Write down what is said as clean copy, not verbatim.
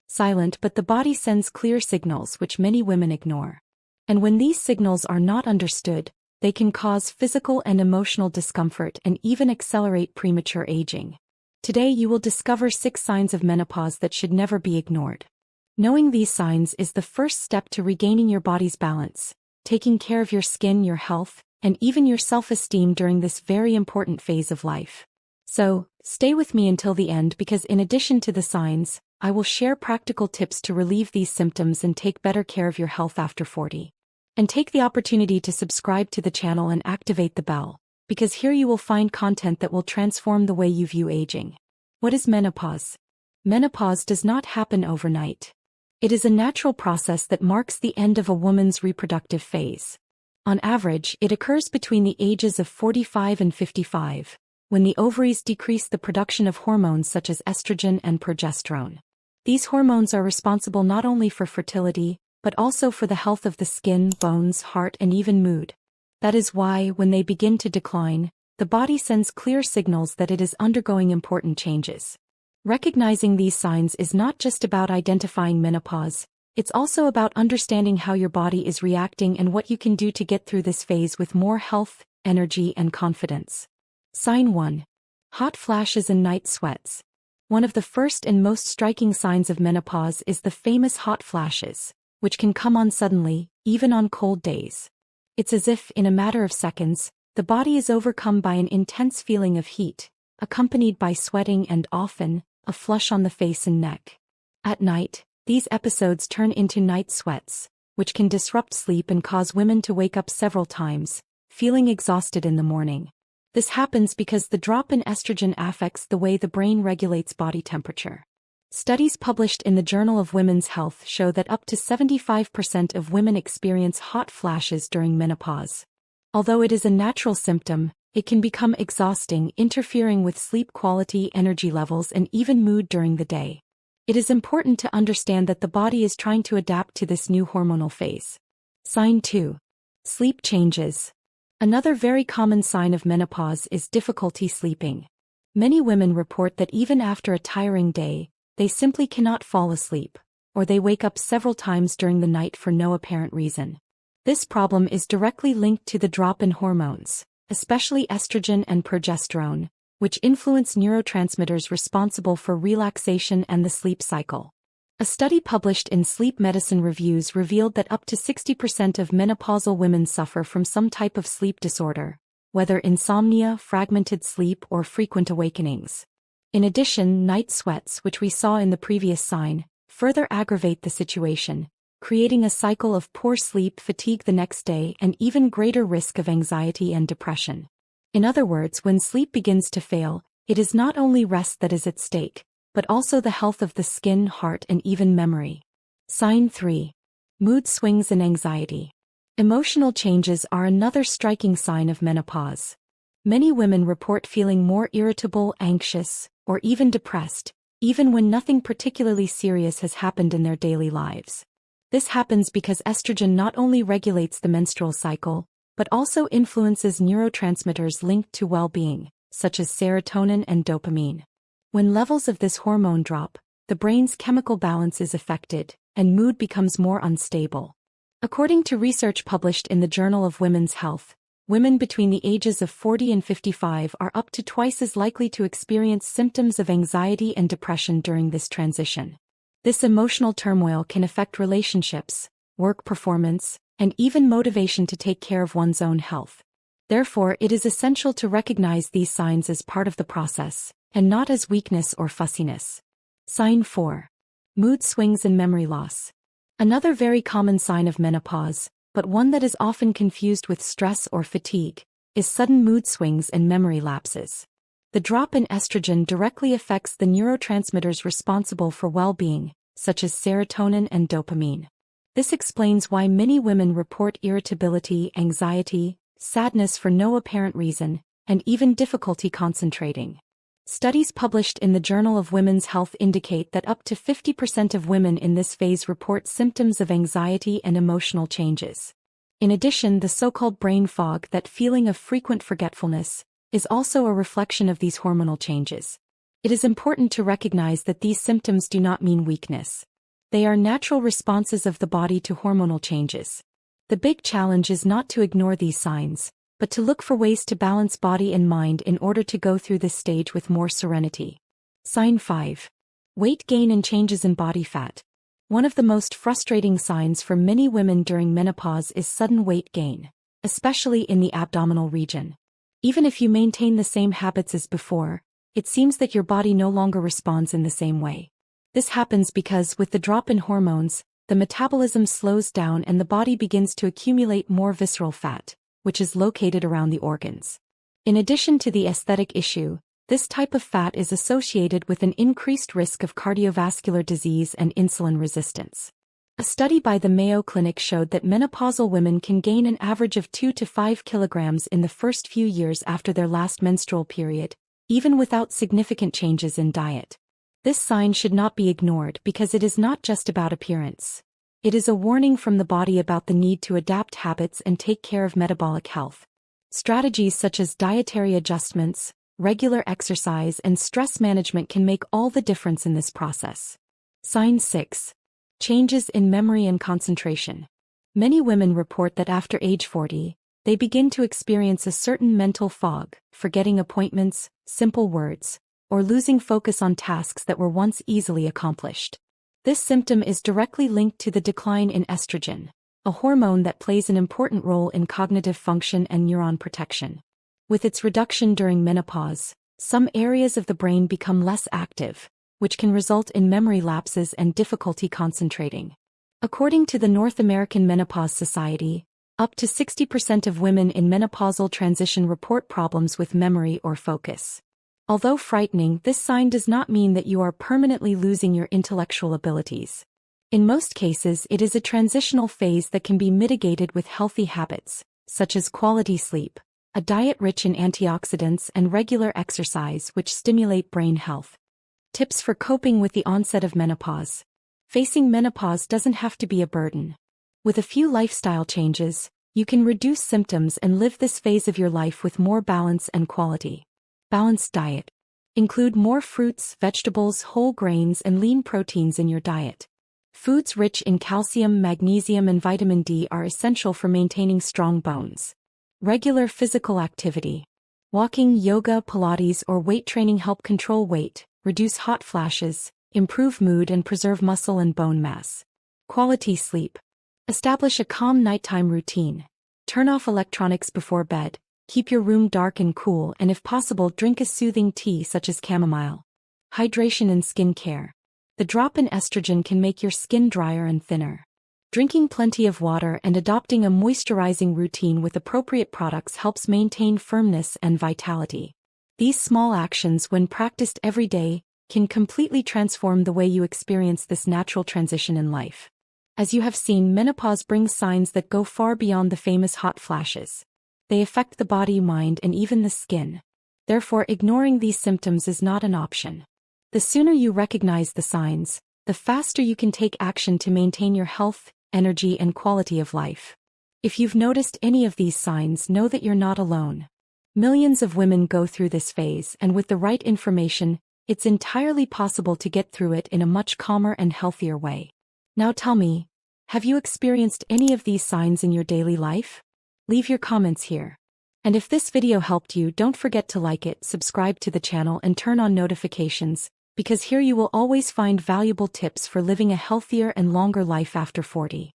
silent, but the body sends clear signals which many women ignore. And when these signals are not understood, they can cause physical and emotional discomfort and even accelerate premature aging. Today you will discover 6 signs of menopause that should never be ignored. Knowing these signs is the first step to regaining your body's balance, taking care of your skin, your health, and even your self-esteem during this very important phase of life. So, stay with me until the end because in addition to the signs, I will share practical tips to relieve these symptoms and take better care of your health after 40. And take the opportunity to subscribe to the channel and activate the bell, because here you will find content that will transform the way you view aging. What is menopause? Menopause does not happen overnight. It is a natural process that marks the end of a woman's reproductive phase. On average, it occurs between the ages of 45 and 55, when the ovaries decrease the production of hormones such as estrogen and progesterone. These hormones are responsible not only for fertility, but also for the health of the skin, bones, heart, and even mood. That is why, when they begin to decline, the body sends clear signals that it is undergoing important changes. Recognizing these signs is not just about identifying menopause, it's also about understanding how your body is reacting and what you can do to get through this phase with more health, energy, and confidence. Sign 1. Hot flashes and night sweats. One of the first and most striking signs of menopause is the famous hot flashes, which can come on suddenly, even on cold days. It's as if, in a matter of seconds, the body is overcome by an intense feeling of heat, accompanied by sweating and often, a flush on the face and neck. At night, these episodes turn into night sweats, which can disrupt sleep and cause women to wake up several times, feeling exhausted in the morning. This happens because the drop in estrogen affects the way the brain regulates body temperature. Studies published in the Journal of Women's Health show that up to 75% of women experience hot flashes during menopause. Although it is a natural symptom, it can become exhausting, interfering with sleep quality, energy levels, and even mood during the day. It is important to understand that the body is trying to adapt to this new hormonal phase. Sign 2. Sleep changes. Another very common sign of menopause is difficulty sleeping. Many women report that even after a tiring day, they simply cannot fall asleep, or they wake up several times during the night for no apparent reason. This problem is directly linked to the drop in hormones, especially estrogen and progesterone, which influence neurotransmitters responsible for relaxation and the sleep cycle. A study published in Sleep Medicine Reviews revealed that up to 60% of menopausal women suffer from some type of sleep disorder, whether insomnia, fragmented sleep, or frequent awakenings. In addition, night sweats, which we saw in the previous sign, further aggravate the situation, creating a cycle of poor sleep, fatigue the next day, and even greater risk of anxiety and depression. In other words, when sleep begins to fail, it is not only rest that is at stake, but also the health of the skin, heart, and even memory. Sign 3. Mood swings and anxiety. Emotional changes are another striking sign of menopause. Many women report feeling more irritable, anxious, or even depressed, even when nothing particularly serious has happened in their daily lives. This happens because estrogen not only regulates the menstrual cycle, but also influences neurotransmitters linked to well-being, such as serotonin and dopamine. When levels of this hormone drop, the brain's chemical balance is affected, and mood becomes more unstable. According to research published in the Journal of Women's Health, women between the ages of 40 and 55 are up to twice as likely to experience symptoms of anxiety and depression during this transition. This emotional turmoil can affect relationships, work performance, and even motivation to take care of one's own health. Therefore, it is essential to recognize these signs as part of the process, and not as weakness or fussiness. Sign 4. Mood swings and memory loss. Another very common sign of menopause, but one that is often confused with stress or fatigue, is sudden mood swings and memory lapses. The drop in estrogen directly affects the neurotransmitters responsible for well-being, such as serotonin and dopamine. This explains why many women report irritability, anxiety, sadness for no apparent reason, and even difficulty concentrating. Studies published in the Journal of Women's Health indicate that up to 50% of women in this phase report symptoms of anxiety and emotional changes. In addition, the so-called brain fog, that feeling of frequent forgetfulness, is also a reflection of these hormonal changes. It is important to recognize that these symptoms do not mean weakness. They are natural responses of the body to hormonal changes. The big challenge is not to ignore these signs, but to look for ways to balance body and mind in order to go through this stage with more serenity. Sign 5. Weight gain and changes in body fat. One of the most frustrating signs for many women during menopause is sudden weight gain, especially in the abdominal region. Even if you maintain the same habits as before, it seems that your body no longer responds in the same way. This happens because with the drop in hormones, the metabolism slows down and the body begins to accumulate more visceral fat, which is located around the organs. In addition to the aesthetic issue, this type of fat is associated with an increased risk of cardiovascular disease and insulin resistance. A study by the Mayo Clinic showed that menopausal women can gain an average of 2 to 5 kilograms in the first few years after their last menstrual period, even without significant changes in diet. This sign should not be ignored because it is not just about appearance. It is a warning from the body about the need to adapt habits and take care of metabolic health. Strategies such as dietary adjustments, regular exercise, and stress management can make all the difference in this process. Sign 6. Changes in memory and concentration. Many women report that after age 40, they begin to experience a certain mental fog, forgetting appointments, simple words, or losing focus on tasks that were once easily accomplished. This symptom is directly linked to the decline in estrogen, a hormone that plays an important role in cognitive function and neuron protection. With its reduction during menopause, some areas of the brain become less active, which can result in memory lapses and difficulty concentrating. According to the North American Menopause Society, up to 60% of women in menopausal transition report problems with memory or focus. Although frightening, this sign does not mean that you are permanently losing your intellectual abilities. In most cases, it is a transitional phase that can be mitigated with healthy habits, such as quality sleep, a diet rich in antioxidants, and regular exercise which stimulate brain health. Tips for coping with the onset of menopause. Facing menopause doesn't have to be a burden. With a few lifestyle changes, you can reduce symptoms and live this phase of your life with more balance and quality. Balanced diet. Include more fruits, vegetables, whole grains, and lean proteins in your diet. Foods rich in calcium, magnesium, and vitamin D are essential for maintaining strong bones. Regular physical activity. Walking, yoga, Pilates, or weight training help control weight, reduce hot flashes, improve mood, and preserve muscle and bone mass. Quality sleep. Establish a calm nighttime routine. Turn off electronics before bed. Keep your room dark and cool, and if possible, drink a soothing tea such as chamomile. Hydration and skin care. The drop in estrogen can make your skin drier and thinner. Drinking plenty of water and adopting a moisturizing routine with appropriate products helps maintain firmness and vitality. These small actions, when practiced every day, can completely transform the way you experience this natural transition in life. As you have seen, menopause brings signs that go far beyond the famous hot flashes. They affect the body, mind, and even the skin. Therefore, ignoring these symptoms is not an option. The sooner you recognize the signs, the faster you can take action to maintain your health, energy, and quality of life. If you've noticed any of these signs, know that you're not alone. Millions of women go through this phase, and with the right information, it's entirely possible to get through it in a much calmer and healthier way. Now tell me, have you experienced any of these signs in your daily life? Leave your comments here. And if this video helped you, don't forget to like it, subscribe to the channel, and turn on notifications, because here you will always find valuable tips for living a healthier and longer life after 40.